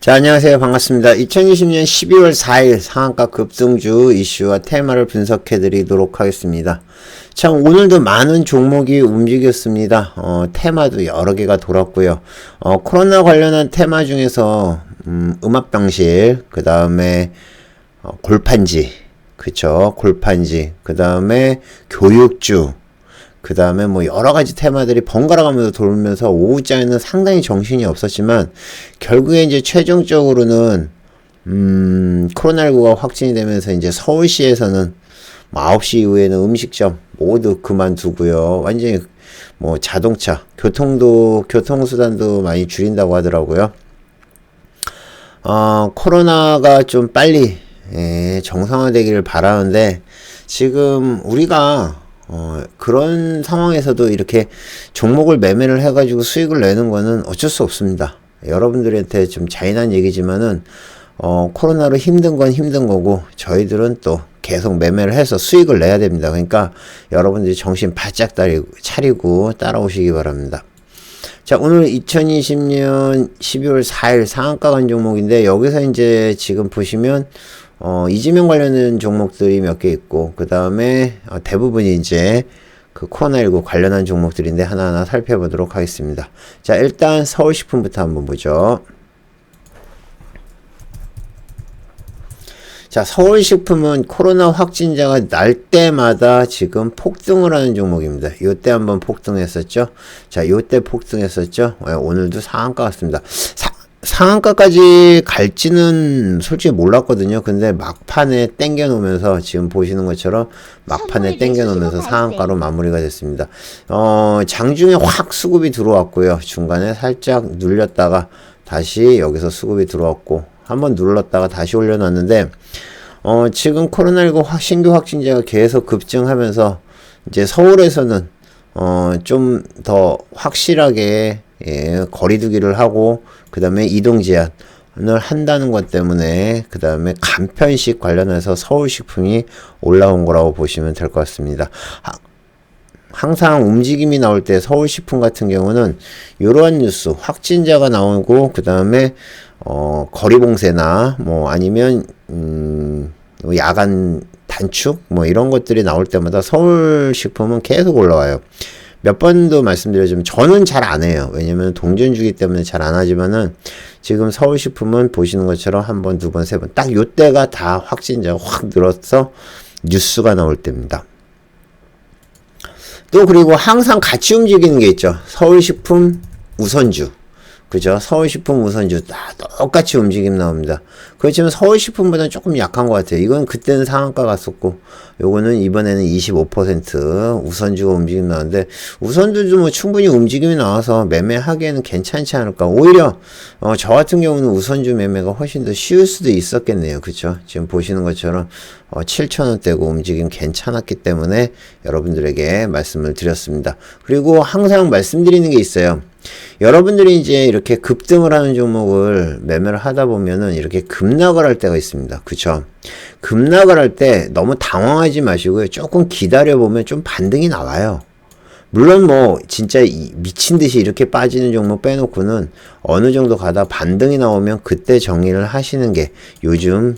자, 안녕하세요. 반갑습니다. 2020년 12월 4일 상한가 급등주 이슈와 테마를 분석해 드리도록 하겠습니다. 참, 오늘도 많은 종목이 움직였습니다. 테마도 여러 개가 돌았고요. 코로나 관련한 테마 중에서, 음압병실, 그 다음에, 골판지, 그쵸. 골판지, 그 다음에 교육주, 그 다음에 뭐 여러가지 테마들이 번갈아 가면서 돌면서 오후장에는 상당히 정신이 없었지만 결국에 이제 최종적으로는 코로나19가 확진이 되면서 이제 서울시에서는 뭐 9시 이후에는 음식점 모두 그만두고요. 완전히 뭐 자동차, 교통수단도 많이 줄인다고 하더라고요. 코로나가 좀 빨리 정상화되기를 바라는데 지금 우리가 그런 상황에서도 이렇게 종목을 매매를 해가지고 수익을 내는 거는 어쩔 수 없습니다. 여러분들한테 좀 잔인한 얘기지만은, 코로나로 힘든 건 힘든 거고, 저희들은 또 계속 매매를 해서 수익을 내야 됩니다. 그러니까 여러분들이 정신 바짝 차리고 따라오시기 바랍니다. 자, 오늘 2020년 12월 4일 상한가 간 종목인데, 여기서 이제 지금 보시면, 이재명 관련된 종목들이 몇 개 있고, 그 다음에 대부분이 이제 그 코로나19 관련한 종목들인데 하나하나 살펴보도록 하겠습니다. 자, 일단 서울식품부터 한번 보죠. 자, 서울식품은 코로나 확진자가 날 때마다 지금 폭등을 하는 종목입니다. 요때 한번 폭등했었죠. 자, 요때 폭등했었죠. 오늘도 상한가 같습니다. 상한가까지 갈지는 솔직히 몰랐거든요. 근데 막판에 땡겨 놓으면서 지금 보시는 것처럼 막판에 땡겨 놓으면서 상한가로 마무리가 됐습니다. 장중에 확 수급이 들어왔고요. 중간에 살짝 눌렸다가 다시 여기서 수급이 들어왔고 한번 눌렀다가 다시 올려놨는데 지금 코로나19 신규 확진자가 계속 급증하면서 이제 서울에서는 좀 더 확실하게 거리두기를 하고 그 다음에 이동 제한을 한다는 것 때문에 그 다음에 간편식 관련해서 서울식품이 올라온 거라고 보시면 될 것 같습니다. 항상 움직임이 나올 때 서울식품 같은 경우는 이러한 뉴스 확진자가 나오고 그 다음에 거리봉쇄나 뭐 아니면 야간 단축 뭐 이런 것들이 나올 때마다 서울식품은 계속 올라와요. 몇 번도 말씀드렸지만 저는 잘 안 해요. 왜냐면 동전주기 때문에 잘 안 하지만은 지금 서울식품은 보시는 것처럼 한 번, 두 번, 세 번 딱 요때가 다 확진자가 확 늘어서 뉴스가 나올 때입니다. 또 그리고 항상 같이 움직이는 게 있죠. 서울식품 우선주. 그죠? 서울식품 우선주 다 똑같이 움직임 나옵니다. 그렇지만 서울식품보다는 조금 약한 것 같아요. 이건 그때는 상한가 갔었고 요거는 이번에는 25% 우선주가 움직임 나오는데 우선주도 뭐 충분히 움직임이 나와서 매매하기에는 괜찮지 않을까. 오히려 저 같은 경우는 우선주 매매가 훨씬 더 쉬울 수도 있었겠네요. 그쵸? 지금 보시는 것처럼 7,000원대고 움직임 괜찮았기 때문에 여러분들에게 말씀을 드렸습니다. 그리고 항상 말씀드리는 게 있어요. 여러분들이 이제 이렇게 급등을 하는 종목을 매매를 하다 보면은 이렇게 급락을 할 때가 있습니다. 그쵸? 급락을 할 때 너무 당황하지 마시고요. 조금 기다려보면 좀 반등이 나와요. 물론 뭐 진짜 미친 듯이 이렇게 빠지는 종목 빼놓고는 어느 정도 가다 반등이 나오면 그때 정리를 하시는 게 요즘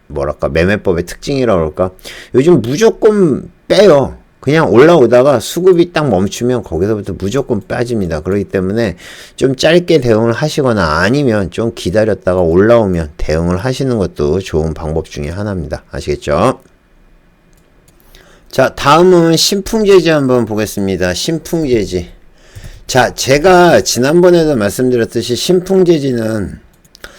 뭐랄까 매매법의 특징이라고 그럴까? 요즘 무조건 빼요. 그냥 올라오다가 수급이 딱 멈추면 거기서부터 무조건 빠집니다. 그렇기 때문에 좀 짧게 대응을 하시거나 아니면 좀 기다렸다가 올라오면 대응을 하시는 것도 좋은 방법 중에 하나입니다. 아시겠죠? 자, 다음은 신풍제지 한번 보겠습니다. 신풍제지. 자, 제가 지난번에도 말씀드렸듯이 신풍제지는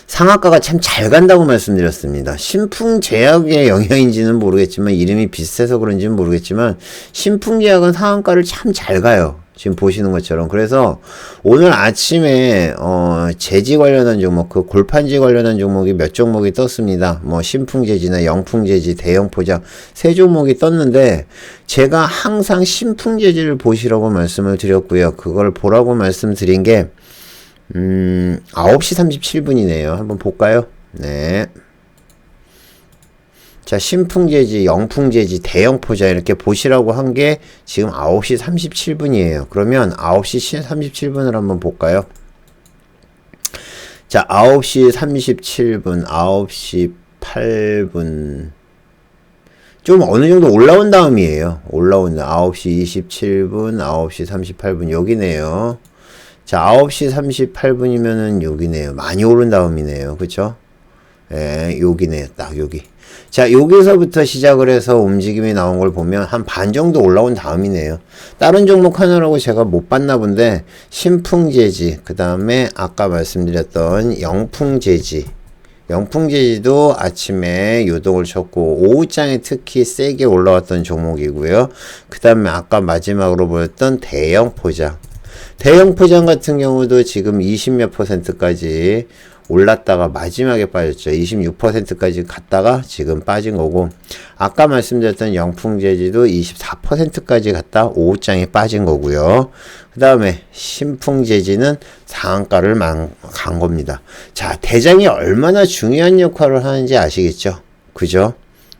상한가가 참 잘 간다고 말씀드렸습니다. 신풍제약의 영향인지는 모르겠지만 이름이 비슷해서 그런지는 모르겠지만 신풍제약은 상한가를 참 잘 가요. 지금 보시는 것처럼. 그래서 오늘 아침에 제지 관련한 종목, 그 골판지 관련한 종목이 몇 종목이 떴습니다. 뭐 신풍제지나 영풍제지, 대형포장 세 종목이 떴는데 제가 항상 신풍제지를 보시라고 말씀을 드렸고요. 그걸 보라고 말씀드린 게 9시 37분이네요. 한번 볼까요? 네. 자, 신풍제지, 영풍제지, 대형포장 이렇게 보시라고 한 게 지금 9시 37분이에요. 그러면 9시 37분을 한번 볼까요? 자, 9시 37분, 9시 8분. 좀 어느 정도 올라온 다음이에요. 올라온 9시 27분, 9시 38분 여기네요. 자, 9시 38분이면은 여기네요. 많이 오른 다음이네요. 그쵸? 예, 여기네요. 딱 여기. 자, 여기서부터 시작을 해서 움직임이 나온 걸 보면 한 반 정도 올라온 다음이네요. 다른 종목 하느라고 제가 못 봤나 본데, 신풍재지, 그 다음에 아까 말씀드렸던 영풍재지, 영풍재지도 아침에 요동을 쳤고 오후장에 특히 세게 올라왔던 종목이고요. 그 다음에 아까 마지막으로 보였던 대형포장, 대형포장 같은 경우도 지금 20몇 %까지 올랐다가 마지막에 빠졌죠. 26%까지 갔다가 지금 빠진 거고, 아까 말씀드렸던 영풍재지도 24%까지 갔다 오후장에 빠진 거고요. 그 다음에 신풍재지는 상한가를 간 겁니다. 자, 대장이 얼마나 중요한 역할을 하는지 아시겠죠? 그죠?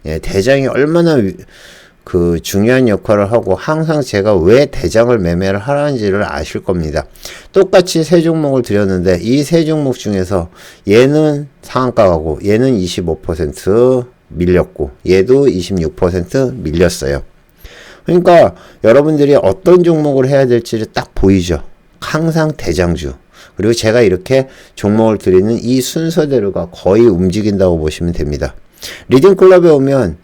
예, 대장이 얼마나 그 중요한 역할을 하고 항상 제가 왜 대장을 매매를 하라는지를 아실 겁니다. 똑같이 세 종목을 드렸는데 이 세 종목 중에서 얘는 상한가 가고 얘는 25% 밀렸고 얘도 26% 밀렸어요. 그러니까 여러분들이 어떤 종목을 해야 될지를 딱 보이죠. 항상 대장주. 그리고 제가 이렇게 종목을 드리는 이 순서대로가 거의 움직인다고 보시면 됩니다. 리딩클럽에 오면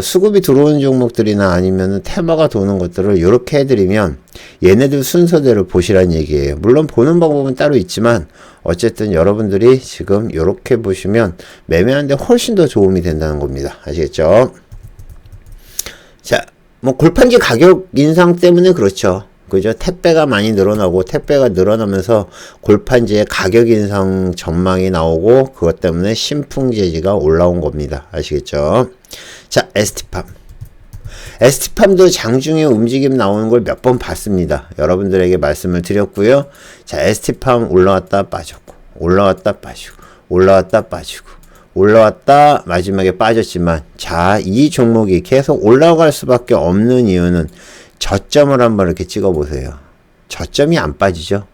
수급이 들어오는 종목들이나 아니면 테마가 도는 것들을 이렇게 해드리면 얘네들 순서대로 보시라는 얘기예요. 물론 보는 방법은 따로 있지만 어쨌든 여러분들이 지금 이렇게 보시면 매매하는데 훨씬 더 도움이 된다는 겁니다. 아시겠죠? 자, 뭐 골판지 가격 인상 때문에 그렇죠. 그죠? 택배가 많이 늘어나고 택배가 늘어나면서 골판지의 가격 인상 전망이 나오고 그것 때문에 신풍재지가 올라온 겁니다. 아시겠죠? 자, ST팜. ST팜도 장중에 움직임 나오는 걸 몇 번 봤습니다. 여러분들에게 말씀을 드렸고요. 자, ST팜 올라왔다 빠졌고 올라왔다 빠지고 올라왔다 빠지고 올라왔다 마지막에 빠졌지만, 자, 이 종목이 계속 올라갈 수밖에 없는 이유는 저점을 한번 이렇게 찍어 보세요. 저점이 안 빠지죠.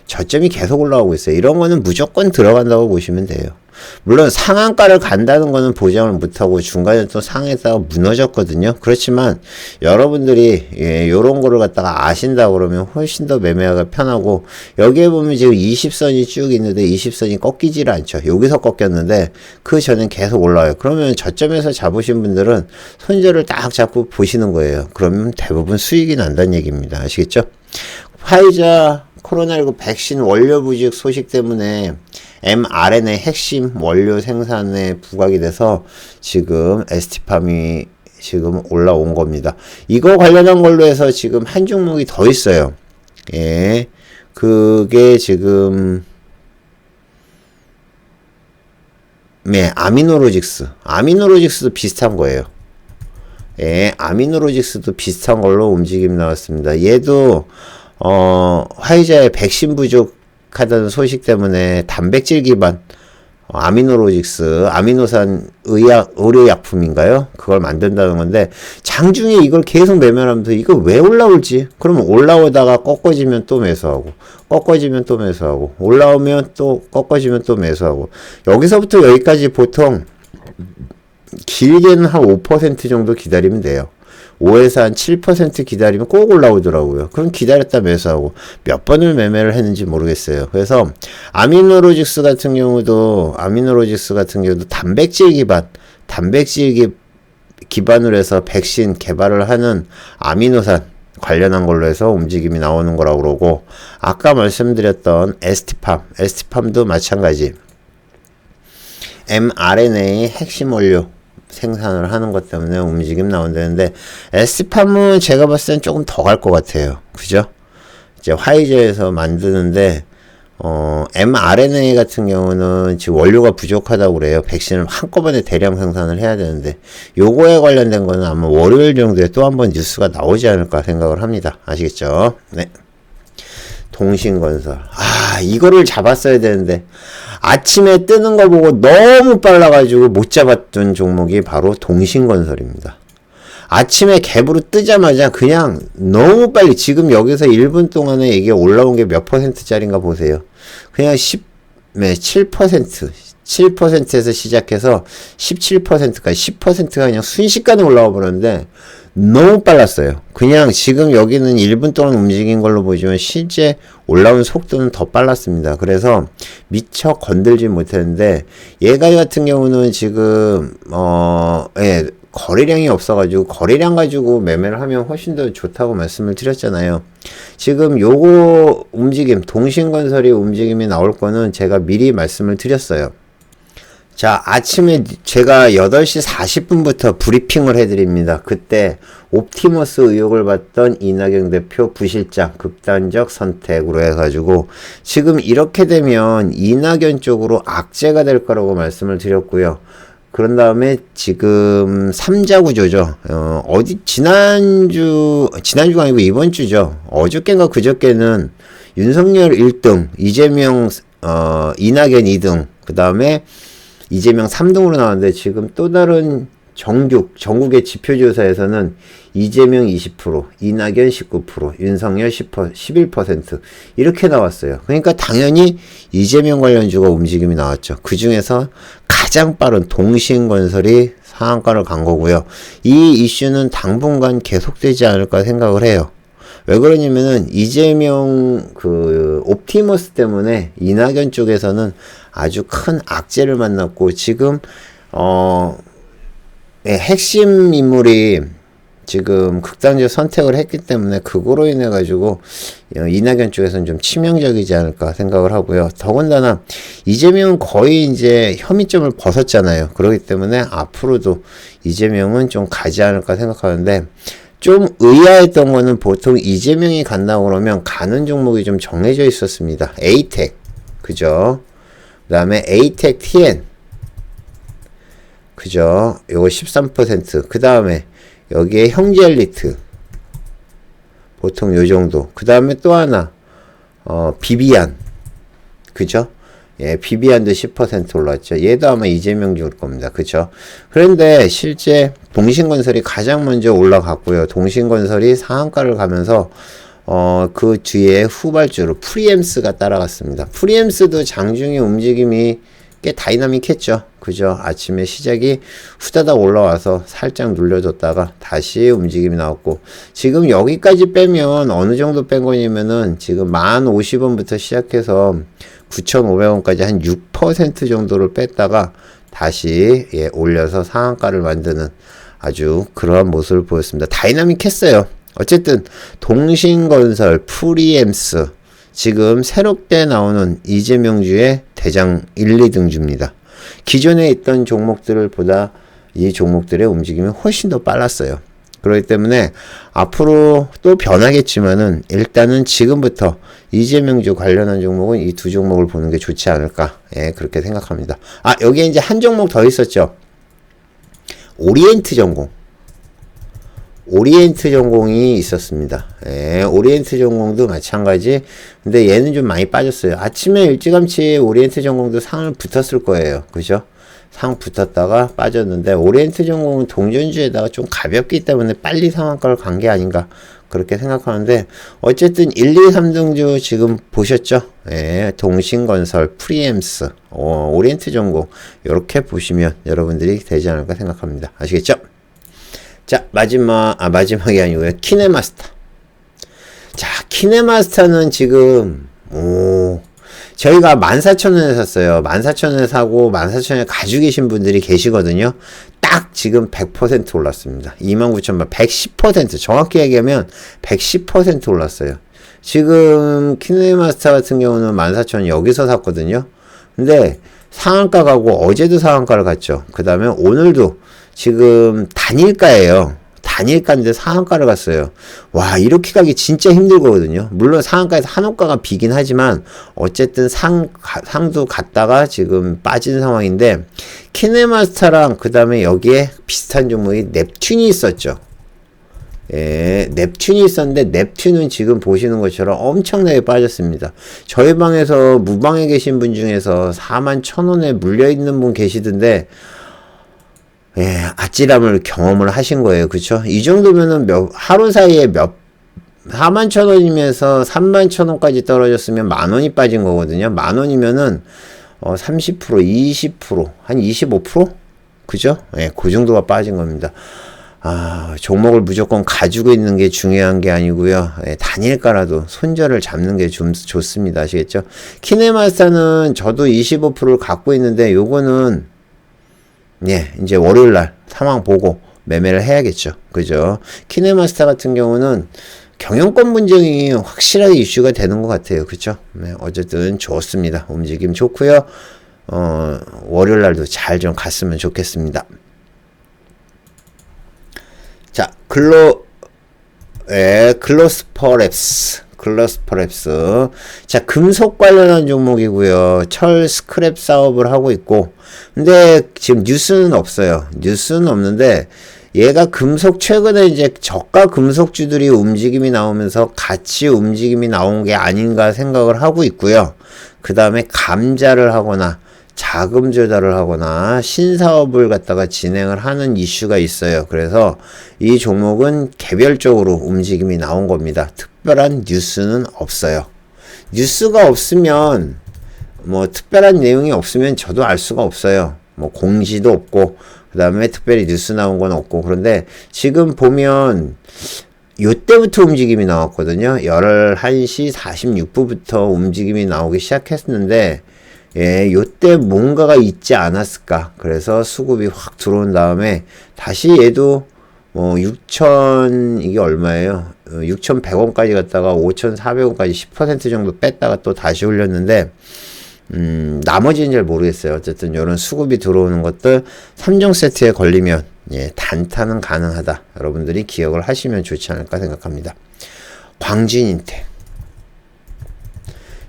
저점이 계속 올라오고 있어요. 이런 거는 무조건 들어간다고 보시면 돼요. 물론 상한가를 간다는 거는 보장을 못하고 중간에 또 상했다가 무너졌거든요. 그렇지만 여러분들이 요런 거를 갖다가 아신다 그러면 훨씬 더 매매하기가 편하고, 여기에 보면 지금 20선이 쭉 있는데 20선이 꺾이질 않죠. 여기서 꺾였는데 그 전엔 계속 올라와요. 그러면 저점에서 잡으신 분들은 손절을 딱 잡고 보시는 거예요. 그러면 대부분 수익이 난다는 얘기입니다. 아시겠죠? 화이자 코로나19 백신 원료 부족 소식 때문에 mRNA 핵심 원료 생산에 부각이 돼서 지금 ST팜이 지금 올라온 겁니다. 이거 관련한 걸로 해서 지금 한 종목이 더 있어요. 예. 그게 지금 네, 아미노로직스. 아미노로직스도 비슷한 거예요. 예, 아미노로직스도 비슷한 걸로 움직임 나왔습니다. 얘도 화이자의 백신 부족하다는 소식 때문에 단백질 기반 아미노로직스, 아미노산 의료약품인가요? 그걸 만든다는 건데, 장중에 이걸 계속 매매하면서 이거 왜 올라올지? 그러면 올라오다가 꺾어지면 또 매수하고, 꺾어지면 또 매수하고, 올라오면 또 꺾어지면 또 매수하고, 여기서부터 여기까지 보통 길게는 한 5% 정도 기다리면 돼요. 5에서 한 7% 기다리면 꼭 올라오더라고요. 그럼 기다렸다 매수하고 몇 번을 매매를 했는지 모르겠어요. 그래서 아미노로직스 같은 경우도 단백질 기반으로 해서 백신 개발을 하는 아미노산 관련한 걸로 해서 움직임이 나오는 거라고 그러고, 아까 말씀드렸던 ST팜도 마찬가지. mRNA 핵심 원료 생산을 하는 것 때문에 움직임 나온다는데, ST팜은 제가 봤을 땐 조금 더 갈 것 같아요. 그죠? 이제 화이자에서 만드는데, mRNA 같은 경우는 지금 원료가 부족하다고 그래요. 백신을 한꺼번에 대량 생산을 해야 되는데, 요거에 관련된 거는 아마 월요일 정도에 또 한번 뉴스가 나오지 않을까 생각을 합니다. 아시겠죠? 네. 동신건설. 이거를 잡았어야 되는데, 아침에 뜨는 거 보고 너무 빨라가지고 못 잡았던 종목이 바로 동신건설입니다. 아침에 갭으로 뜨자마자 그냥 너무 빨리, 지금 여기서 1분 동안에 이게 올라온 게 몇 %짜리인가 보세요. 그냥 7%에서 시작해서 17%까지 10%가 그냥 순식간에 올라와 버렸는데 너무 빨랐어요. 그냥 지금 여기는 1분 동안 움직인 걸로 보시면 실제 올라온 속도는 더 빨랐습니다. 그래서 미처 건들지 못했는데 얘가 같은 경우는 지금 예, 거래량이 없어가지고 거래량 가지고 매매를 하면 훨씬 더 좋다고 말씀을 드렸잖아요. 지금 요거 움직임, 동신건설이 움직임이 나올 거는 제가 미리 말씀을 드렸어요. 자, 아침에 제가 8시 40분부터 브리핑을 해드립니다. 그때 옵티머스 의혹을 받던 이낙연 대표 부실장 극단적 선택으로 해가지고 지금 이렇게 되면 이낙연 쪽으로 악재가 될 거라고 말씀을 드렸고요. 그런 다음에 지금 3자 구조죠. 지난주가 아니고 이번 주죠. 어저께인가 그저께는 윤석열 1등, 이재명, 이낙연 2등, 그 다음에 이재명 3등으로 나왔는데 지금 또 다른 전국의 지표조사에서는 이재명 20%, 이낙연 19%, 윤석열 11% 이렇게 나왔어요. 그러니까 당연히 이재명 관련주가 움직임이 나왔죠. 그 중에서 가장 빠른 동신건설이 상한가를 간 거고요. 이 이슈는 당분간 계속되지 않을까 생각을 해요. 왜 그러냐면은 이재명 옵티머스 때문에 이낙연 쪽에서는 아주 큰 악재를 만났고 지금 핵심 인물이 지금 극단적 선택을 했기 때문에 그거로 인해 가지고 이낙연 쪽에서는 좀 치명적이지 않을까 생각을 하고요. 더군다나 이재명은 거의 이제 혐의점을 벗었잖아요. 그렇기 때문에 앞으로도 이재명은 좀 가지 않을까 생각하는데 좀 의아했던 거는 보통 이재명이 간다고 그러면 가는 종목이 좀 정해져 있었습니다. 에이텍, 그죠? 그 다음에 에이텍 TN, 그죠? 요거 13%, 그 다음에 여기에 형제엘리트, 보통 요 정도. 그 다음에 또 하나, 비비안, 그죠? 예, 비비안도 10% 올랐죠. 얘도 아마 이재명 줄 겁니다. 그쵸? 그런데 실제 동신건설이 가장 먼저 올라갔고요. 동신건설이 상한가를 가면서 그 뒤에 후발주로 프리엠스가 따라갔습니다. 프리엠스도 장중에 움직임이 꽤 다이나믹했죠. 그죠? 아침에 시작이 후다닥 올라와서 살짝 눌려줬다가 다시 움직임이 나왔고 지금 여기까지 빼면 어느 정도 뺀 거냐면은 지금 1050원부터 시작해서 9,500원까지 한 6% 정도를 뺐다가 다시 올려서 상한가를 만드는 아주 그러한 모습을 보였습니다. 다이나믹했어요. 어쨌든 동신건설, 프리엠스 지금 새롭게 나오는 이재명주의 대장 1, 2등주입니다. 기존에 있던 종목들을 보다 이 종목들의 움직임이 훨씬 더 빨랐어요. 그렇기 때문에 앞으로 또 변하겠지만은 일단은 지금부터 이재명주 관련한 종목은 이 두 종목을 보는 게 좋지 않을까, 예, 그렇게 생각합니다. 아, 여기에 이제 한 종목 더 있었죠. 오리엔트 전공. 오리엔트 전공이 있었습니다. 예, 오리엔트 전공도 마찬가지. 근데 얘는 좀 많이 빠졌어요. 아침에 일찌감치 오리엔트 전공도 상을 붙었을 거예요. 그죠? 상 붙었다가 빠졌는데 오리엔트 전공은 동전주에다가 좀 가볍기 때문에 빨리 상한가를 간 게 아닌가 그렇게 생각하는데 어쨌든 1, 2, 3등주 지금 보셨죠? 예, 동신건설, 프리엠스, 오리엔트 전공 이렇게 보시면 여러분들이 되지 않을까 생각합니다. 아시겠죠? 자, 마지막이 아니고요. 키네마스터. 자, 키네마스터는 지금 저희가 14,000원에 샀어요. 14,000원에 사고 14,000원에 가지고 계신 분들이 계시거든요. 딱 지금 100% 올랐습니다. 29,000원, 110%, 정확히 얘기하면 110% 올랐어요. 지금 키네마스터 같은 경우는 14,000원 여기서 샀거든요. 근데 상한가 가고 어제도 상한가를 갔죠. 그 다음에 오늘도 지금 단일가예요. 단일가인데 상한가를 갔어요. 와, 이렇게 가기 진짜 힘들거든요. 물론 상한가에서 한호가가 비긴 하지만 어쨌든 상도 갔다가 지금 빠진 상황인데 키네마스터랑 그 다음에 여기에 비슷한 종목이 넵튠이 있었죠. 예, 넵튠이 있었는데 넵튠은 지금 보시는 것처럼 엄청나게 빠졌습니다. 저희 방에서 무방에 계신 분 중에서 41,000원에 물려있는 분 계시던데 예, 아찔함을 경험을 하신 거예요. 그쵸? 이 정도면은 하루 사이에 41,000원이면서 31,000원까지 떨어졌으면 10,000원이 빠진 거거든요. 10,000원이면은, 30%, 20%, 한 25%? 그죠? 예, 그 정도가 빠진 겁니다. 종목을 무조건 가지고 있는 게 중요한 게 아니고요. 예, 단일가라도 손절을 잡는 게 좀 좋습니다. 아시겠죠? 키네마스타는 저도 25%를 갖고 있는데 요거는 예, 이제 월요일날 상황 보고 매매를 해야겠죠. 그죠? 키네마스타 같은 경우는 경영권 분쟁이 확실하게 이슈가 되는 것 같아요. 그쵸? 네, 어쨌든 좋습니다. 움직임 좋고요. 월요일날도 잘 좀 갔으면 좋겠습니다. 자, 글로스퍼랩스. 자, 금속 관련한 종목이고요. 철 스크랩 사업을 하고 있고, 근데 지금 뉴스는 없어요. 뉴스는 없는데, 얘가 금속 최근에 이제 저가 금속주들이 움직임이 나오면서 같이 움직임이 나온 게 아닌가 생각을 하고 있고요. 그 다음에 감자를 하거나 자금 조달을 하거나 신사업을 갖다가 진행을 하는 이슈가 있어요. 그래서 이 종목은 개별적으로 움직임이 나온 겁니다. 특별한 뉴스는 없어요. 뉴스가 없으면 뭐 특별한 내용이 없으면 저도 알 수가 없어요. 뭐 공지도 없고 그 다음에 특별히 뉴스 나온 건 없고. 그런데 지금 보면 요때부터 움직임이 나왔거든요. 11시 46분부터 움직임이 나오기 시작했는데 예, 요때 뭔가가 있지 않았을까. 그래서 수급이 확 들어온 다음에 다시 얘도 이게 얼마예요? 6,100원까지 갔다가 5,400원까지 10% 정도 뺐다가 또 다시 올렸는데 나머지는 잘 모르겠어요. 어쨌든 이런 수급이 들어오는 것들 3종 세트에 걸리면 예, 단타는 가능하다. 여러분들이 기억을 하시면 좋지 않을까 생각합니다. 광진인텍.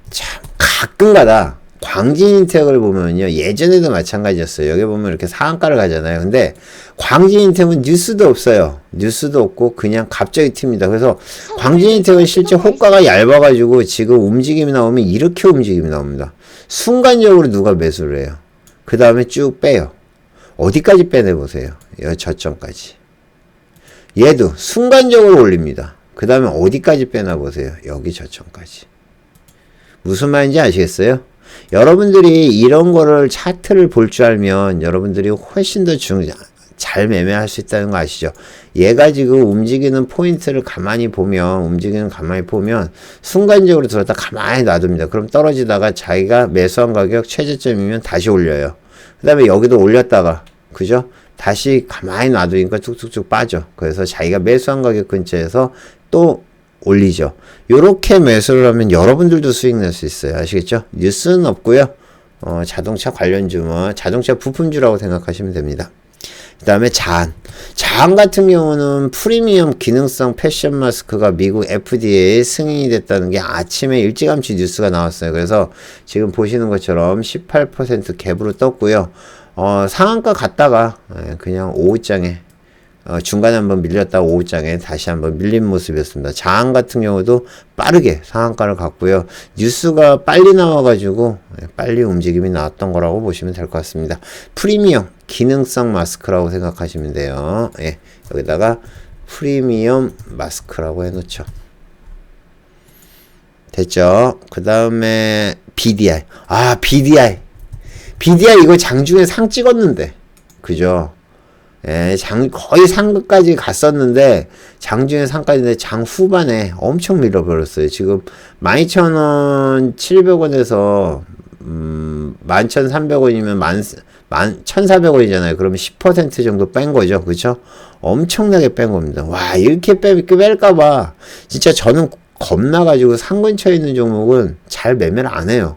참 가끔가다 광진인텍을 보면요, 예전에도 마찬가지였어요. 여기 보면 이렇게 상한가를 가잖아요. 근데 광진인텍은 뉴스도 없어요. 뉴스도 없고 그냥 갑자기 튑니다. 그래서 광진인텍은 실제 호가가 얇아가지고 지금 움직임이 나오면 이렇게 움직임이 나옵니다. 순간적으로 누가 매수를 해요. 그 다음에 쭉 빼요. 어디까지 빼내보세요. 저점까지. 얘도 순간적으로 올립니다. 그 다음에 어디까지 빼나보세요. 여기 저점까지. 무슨 말인지 아시겠어요? 여러분들이 이런 거를 차트를 볼 줄 알면 여러분들이 훨씬 더 잘 매매할 수 있다는 거 아시죠? 얘가 지금 움직이는 포인트를 가만히 보면 순간적으로 들었다 가만히 놔둡니다. 그럼 떨어지다가 자기가 매수한 가격 최저점이면 다시 올려요. 그 다음에 여기도 올렸다가 그죠? 다시 가만히 놔두니까 툭툭툭 빠져. 그래서 자기가 매수한 가격 근처에서 또 올리죠. 요렇게 매수를 하면 여러분들도 수익 낼 수 있어요. 아시겠죠? 뉴스는 없고요. 자동차 관련주, 자동차 부품주라고 생각하시면 됩니다. 그 다음에 자한 같은 경우는 프리미엄 기능성 패션 마스크가 미국 FDA에 승인이 됐다는 게 아침에 일찌감치 뉴스가 나왔어요. 그래서 지금 보시는 것처럼 18% 갭으로 떴고요. 상한가 갔다가 그냥 오후장에 중간에 한번 밀렸다가 오후장에 다시 한번 밀린 모습이었습니다. 자한 같은 경우도 빠르게 상한가를 갔고요. 뉴스가 빨리 나와가지고 빨리 움직임이 나왔던 거라고 보시면 될 것 같습니다. 프리미엄 기능성 마스크라고 생각하시면 돼요. 예, 여기다가 프리미엄 마스크라고 해놓죠. 됐죠? 그 다음에 BDI. BDI 이거 장중에 상 찍었는데 그죠? 예, 거의 상급까지 갔었는데, 장중에 상까지인데, 장 후반에 엄청 밀어버렸어요. 지금, 12,000원, 700원에서, 11,300원이면 1,400원이잖아요. 그러면 10% 정도 뺀 거죠. 그쵸? 엄청나게 뺀 겁니다. 와, 이렇게 뺄까봐, 진짜 저는 겁나가지고 상 근처에 있는 종목은 잘 매매를 안 해요.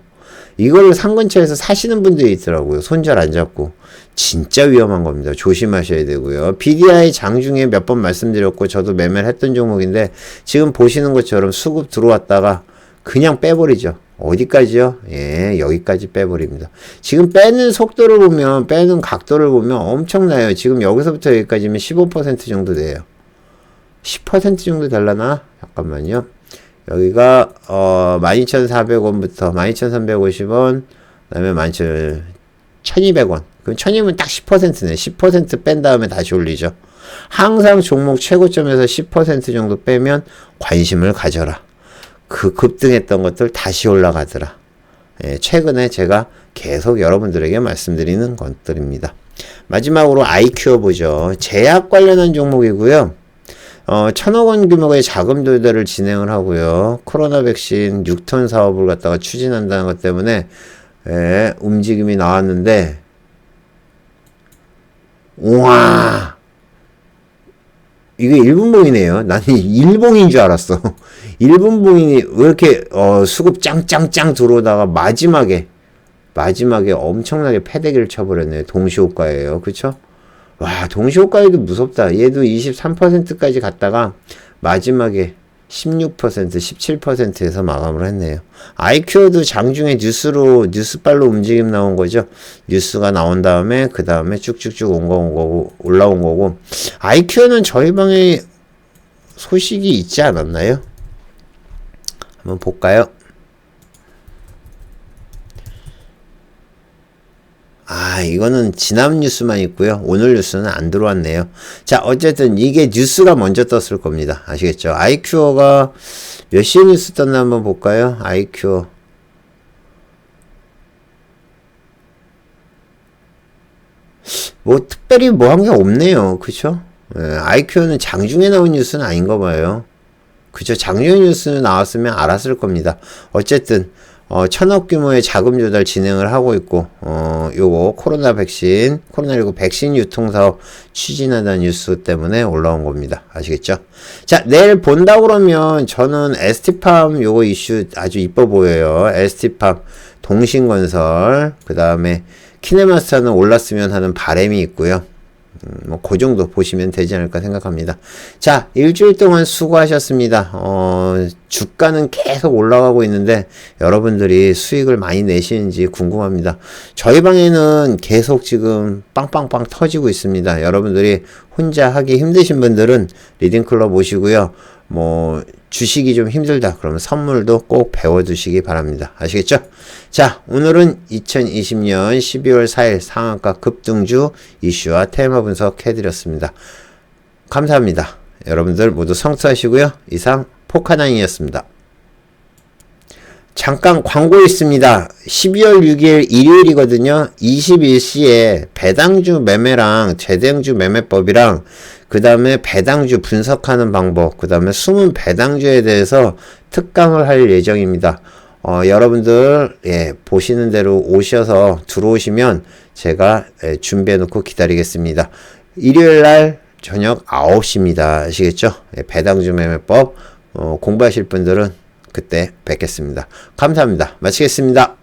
이걸 상 근처에서 사시는 분들이 있더라고요. 손절 안 잡고. 진짜 위험한 겁니다. 조심하셔야 되고요. BDI 장중에 몇 번 말씀드렸고 저도 매매를 했던 종목인데 지금 보시는 것처럼 수급 들어왔다가 그냥 빼버리죠. 어디까지요? 예, 여기까지 빼버립니다. 지금 빼는 속도를 보면, 빼는 각도를 보면 엄청나요. 지금 여기서부터 여기까지면 15% 정도 돼요. 10% 정도 될라나? 잠깐만요. 여기가 12,400원부터 12,350원, 그 다음에 12,200원. 그럼 1,000이면 딱 10%네. 10% 뺀 다음에 다시 올리죠. 항상 종목 최고점에서 10% 정도 빼면 관심을 가져라. 그 급등했던 것들 다시 올라가더라. 최근에 제가 계속 여러분들에게 말씀드리는 것들입니다. 마지막으로 아이큐어 보죠. 제약 관련한 종목이고요. 1000억 원 규모의 자금 조달을 진행을 하고요. 코로나 백신 6톤 사업을 갖다가 추진한다는 것 때문에 움직임이 나왔는데, 우와, 이게 일분봉이네요. 나는 일봉인 줄 알았어. 일분봉이 왜 이렇게 수급 짱짱짱 들어오다가 마지막에 엄청나게 패대기를 쳐버렸네요. 동시호가예요. 그쵸? 와, 동시호가에도 무섭다. 얘도 23%까지 갔다가 마지막에 16%, 17%에서 마감을 했네요. 아이큐어도 장중에 뉴스발로 움직임 나온 거죠. 뉴스가 나온 다음에, 그 다음에 쭉쭉쭉 올라온 거고. 아이큐어는 저희 방에 소식이 있지 않았나요? 한번 볼까요? 이거는 지난 뉴스만 있고요. 오늘 뉴스는 안 들어왔네요. 자, 어쨌든 이게 뉴스가 먼저 떴을 겁니다. 아시겠죠? 아이큐어가 몇 시에 뉴스 떴나 한번 볼까요? 아이큐어. 뭐 특별히 뭐 한 게 없네요. 그쵸? 아이큐어는 장중에 나온 뉴스는 아닌가 봐요. 그쵸? 장중에 뉴스는 나왔으면 알았을 겁니다. 어쨌든 1000억 규모의 자금 조달 진행을 하고 있고, 요거 코로나19 백신 유통 사업 추진한다는 뉴스 때문에 올라온 겁니다. 아시겠죠? 자, 내일 본다 그러면 저는 ST팜 요거 이슈 아주 이뻐 보여요. ST팜 동신건설, 그 다음에 키네마스터는 올랐으면 하는 바람이 있고요. 그 정도 보시면 되지 않을까 생각합니다. 자, 일주일 동안 수고하셨습니다. 주가는 계속 올라가고 있는데 여러분들이 수익을 많이 내시는지 궁금합니다. 저희 방에는 계속 지금 빵빵빵 터지고 있습니다. 여러분들이 혼자 하기 힘드신 분들은 리딩클럽 오시고요. 주식이 좀 힘들다 그러면 선물도 꼭 배워두시기 바랍니다. 아시겠죠? 자, 오늘은 2020년 12월 4일 상한가 급등주 이슈와 테마 분석해드렸습니다. 감사합니다. 여러분들 모두 성투하시고요. 이상 포카나인이었습니다. 잠깐 광고 있습니다. 12월 6일 일요일이거든요. 21시에 배당주 매매랑 재량주 매매법이랑 그 다음에 배당주 분석하는 방법, 그 다음에 숨은 배당주에 대해서 특강을 할 예정입니다. 여러분들 보시는 대로 오셔서 들어오시면 제가 준비해 놓고 기다리겠습니다. 일요일날 저녁 9시입니다. 아시겠죠? 배당주 매매법 공부하실 분들은 그때 뵙겠습니다. 감사합니다. 마치겠습니다.